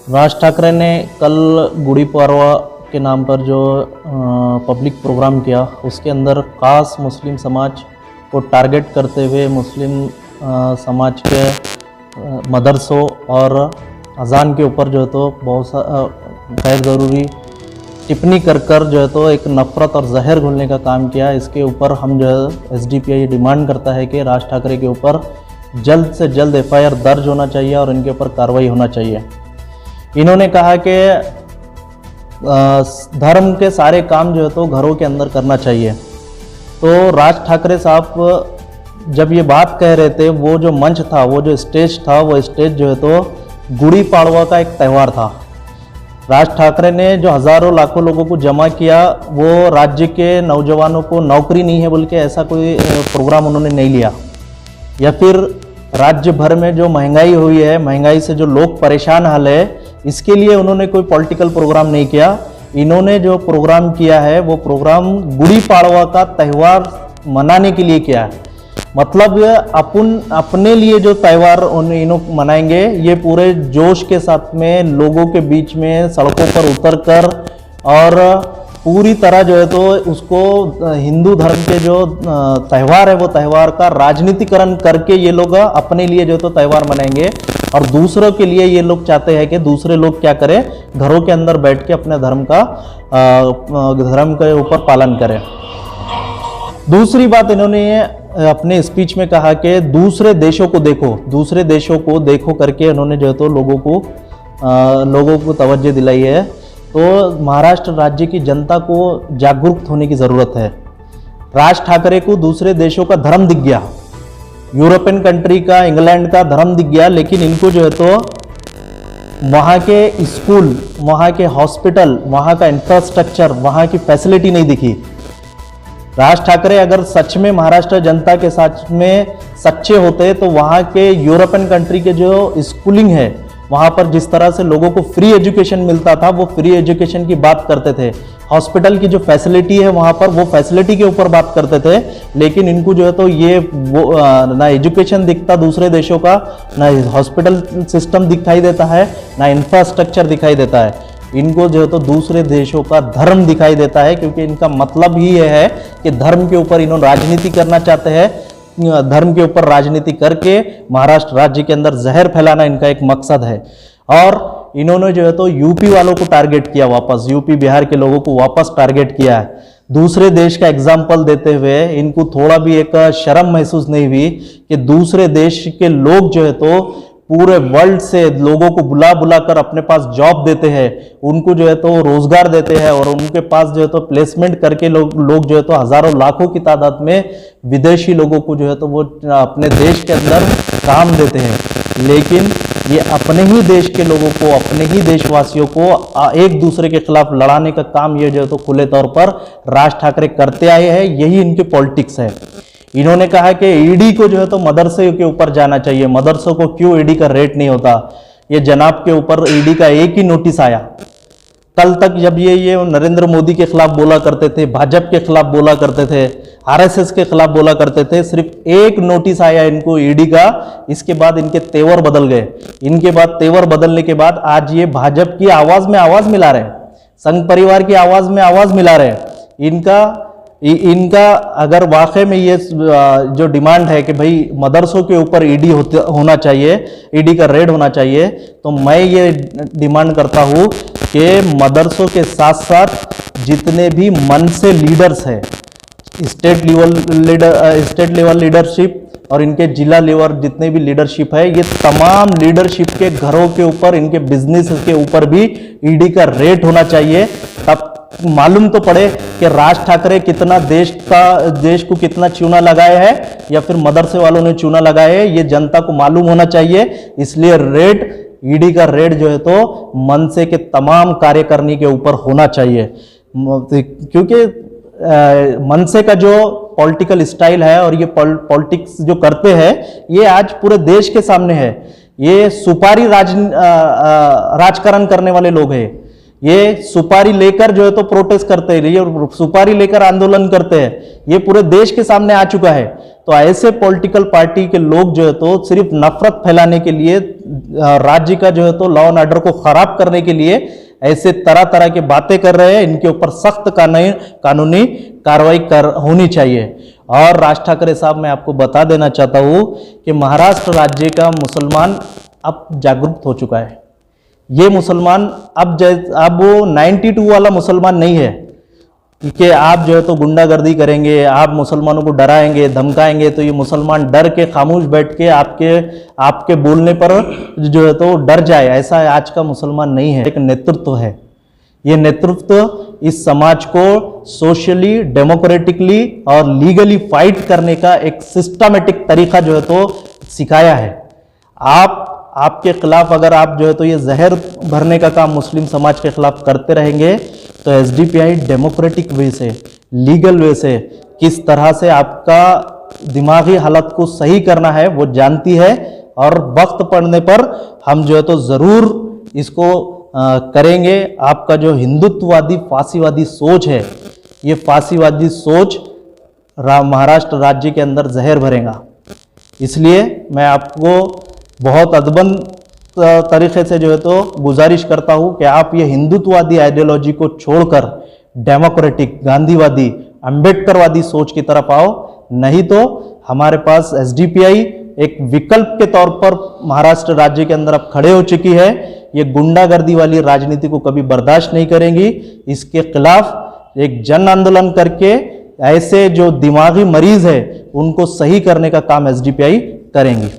राज ठाकरे ने कल गुड़ी पड़वा के नाम पर जो पब्लिक प्रोग्राम किया, उसके अंदर खास मुस्लिम समाज को टारगेट करते हुए मुस्लिम समाज के मदरसों और अजान के ऊपर जो है तो बहुत गैर ज़रूरी टिप्पणी कर जो है तो एक नफ़रत और जहर घोलने का काम किया। इसके ऊपर हम जो है एसडीपीआई डिमांड करता है कि राज ठाकरे के ऊपर जल्द से जल्द एफआईआर दर्ज होना चाहिए और इनके ऊपर कार्रवाई होना चाहिए। इन्होंने कहा कि धर्म के सारे काम जो है तो घरों के अंदर करना चाहिए। तो राज ठाकरे साहब जब ये बात कह रहे थे, वो जो मंच था, वो जो स्टेज था, वो स्टेज जो है तो गुड़ी पड़वा का एक त्यौहार था। राज ठाकरे ने जो हज़ारों लाखों लोगों को जमा किया, वो राज्य के नौजवानों को नौकरी नहीं है बोल के ऐसा कोई प्रोग्राम उन्होंने नहीं लिया, या फिर राज्य भर में जो महंगाई हुई है, महंगाई से जो लोग परेशान हाल है, इसके लिए उन्होंने कोई पॉलिटिकल प्रोग्राम नहीं किया। इन्होंने जो प्रोग्राम किया है वो प्रोग्राम गुड़ी पड़वा का त्यौहार मनाने के लिए किया है। मतलब अपने लिए जो त्यौहार इन्हों मनाएंगे, ये पूरे जोश के साथ में लोगों के बीच में सड़कों पर उतरकर और पूरी तरह जो है तो उसको हिंदू धर्म के जो त्यौहार है वो त्यौहार का राजनीतिकरण करके ये लोग अपने लिए जो तो त्यौहार मनाएंगे और दूसरों के लिए ये लोग चाहते हैं कि दूसरे लोग क्या करें, घरों के अंदर बैठ के अपने धर्म के ऊपर पालन करें। दूसरी बात इन्होंने अपने स्पीच में कहा कि दूसरे देशों को देखो करके उन्होंने जो है तो लोगों को तवज्जो दिलाई है। तो महाराष्ट्र राज्य की जनता को जागरूक होने की ज़रूरत है। राज ठाकरे को दूसरे देशों का धर्म दिख गया, यूरोपियन कंट्री का, इंग्लैंड का धर्म दिख गया, लेकिन इनको जो है तो वहाँ के स्कूल, वहाँ के हॉस्पिटल, वहाँ का इंफ्रास्ट्रक्चर, वहाँ की फैसिलिटी नहीं दिखी। राज ठाकरे अगर सच में महाराष्ट्र जनता के साथ में सच्चे होते तो वहाँ के यूरोपियन कंट्री के जो स्कूलिंग है, वहाँ पर जिस तरह से लोगों को फ्री एजुकेशन मिलता था, वो फ्री एजुकेशन की बात करते थे। हॉस्पिटल की जो फैसिलिटी है वहाँ पर, वो फैसिलिटी के ऊपर बात करते थे। लेकिन इनको जो है तो ये ना एजुकेशन दिखता दूसरे देशों का, ना हॉस्पिटल सिस्टम दिखाई देता है, ना इंफ्रास्ट्रक्चर दिखाई देता है। इनको जो है तो दूसरे देशों का धर्म दिखाई देता है, क्योंकि इनका मतलब ही ये है कि धर्म के ऊपर इन्होंने राजनीति करना चाहते हैं। धर्म के ऊपर राजनीति करके महाराष्ट्र राज्य के अंदर जहर फैलाना इनका एक मकसद है। और इन्होंने जो है तो यूपी वालों को टारगेट किया, वापस यूपी बिहार के लोगों को वापस टारगेट किया है। दूसरे देश का एग्जाम्पल देते हुए इनको थोड़ा भी एक शर्म महसूस नहीं हुई कि दूसरे देश के लोग जो है तो पूरे वर्ल्ड से लोगों को बुला बुला कर अपने पास जॉब देते हैं, उनको जो है तो रोजगार देते हैं और उनके पास जो है तो प्लेसमेंट करके लोग जो है तो हजारों लाखों की तादाद में विदेशी लोगों को जो है तो वो अपने देश के अंदर काम देते हैं। लेकिन ये अपने ही देश के लोगों को, अपने ही देशवासियों को एक दूसरे के खिलाफ लड़ाने का काम ये जो है तो खुले तौर पर राज ठाकरे करते आए हैं। यही इनके पॉलिटिक्स है। इन्होंने कहा कि ईडी को जो है तो मदरसे के ऊपर जाना चाहिए। मदरसों को क्यों ईडी का रेट नहीं होता? ये जनाब के ऊपर ईडी का एक ही नोटिस आया। कल तक जब ये नरेंद्र मोदी के खिलाफ बोला करते थे, भाजपा के खिलाफ बोला करते थे, आरएसएस के खिलाफ बोला करते थे, सिर्फ एक नोटिस आया इनको ईडी का। इसके बाद इनके तेवर बदल गए। इनके बाद तेवर बदलने के बाद आज ये भाजपा की आवाज में आवाज मिला रहे, संघ परिवार की आवाज में आवाज मिला रहे। इनका अगर वाकई में ये जो डिमांड है कि भाई मदरसों के ऊपर ईडी होना चाहिए, ईडी का रेड होना चाहिए, तो मैं ये डिमांड करता हूँ कि मदरसों के साथ साथ जितने भी मन से लीडर्स हैं, स्टेट लेवल लीडरशिप और इनके जिला लेवल जितने भी लीडरशिप है, ये तमाम लीडरशिप के घरों के ऊपर, इनके बिजनेस के ऊपर भी ईडी का रेट होना चाहिए। तब मालूम तो पड़े कि राज ठाकरे कितना देश को कितना चूना लगाए है या फिर मदरसे वालों ने चूना लगाए है, ये जनता को मालूम होना चाहिए। इसलिए ईडी का रेट जो है तो मनसे के तमाम कार्यकारिणी के ऊपर होना चाहिए, क्योंकि मनसे का जो पॉलिटिकल स्टाइल है और ये पॉलिटिक्स जो करते हैं, ये आज पूरे देश के सामने है। ये सुपारी राजकारण करने वाले लोग हैं। ये सुपारी लेकर जो है तो प्रोटेस्ट करते हैं, ये सुपारी लेकर आंदोलन करते हैं, ये पूरे देश के सामने आ चुका है। तो ऐसे पॉलिटिकल पार्टी के लोग जो है तो सिर्फ नफरत फैलाने के लिए, राज्य का जो है तो लॉ एंड ऑर्डर को खराब करने के लिए ऐसे तरह तरह की बातें कर रहे हैं। इनके ऊपर सख्त कानूनी कार्रवाई होनी चाहिए। और राज ठाकरे साहब, मैं आपको बता देना चाहता हूं कि महाराष्ट्र राज्य का मुसलमान अब जागरूक हो चुका है। ये मुसलमान अब वो 92 वाला मुसलमान नहीं है कि आप जो है तो गुंडागर्दी करेंगे, आप मुसलमानों को डराएंगे, धमकाएंगे तो ये मुसलमान डर के खामोश बैठ के आपके बोलने पर जो है तो डर जाए। ऐसा आज का मुसलमान नहीं है, एक नेतृत्व है। ये नेतृत्व इस समाज को सोशली, डेमोक्रेटिकली और लीगली फाइट करने का एक सिस्टमेटिक तरीका जो है तो सिखाया है। आपके खिलाफ अगर आप जो है तो ये जहर भरने का काम मुस्लिम समाज के खिलाफ करते रहेंगे तो एसडीपीआई डेमोक्रेटिक वे से, लीगल वे से किस तरह से आपका दिमागी हालत को सही करना है वो जानती है। और वक्त पड़ने पर हम जो है तो जरूर इसको करेंगे। आपका जो हिंदुत्ववादी फांसीवादी सोच है, ये फांसीवादी सोच महाराष्ट्र राज्य के अंदर जहर भरेगा। इसलिए मैं आपको बहुत अदबन तरीके से जो है तो गुजारिश करता हूं कि आप ये हिंदुत्ववादी आइडियोलॉजी को छोड़कर डेमोक्रेटिक, गांधीवादी, अंबेडकरवादी सोच की तरफ आओ। नहीं तो हमारे पास एसडीपीआई एक विकल्प के तौर पर महाराष्ट्र राज्य के अंदर अब खड़े हो चुकी है। ये गुंडागर्दी वाली राजनीति को कभी बर्दाश्त नहीं करेंगी। इसके खिलाफ एक जन आंदोलन करके ऐसे जो दिमागी मरीज है उनको सही करने का काम एसडीपीआई करेंगी।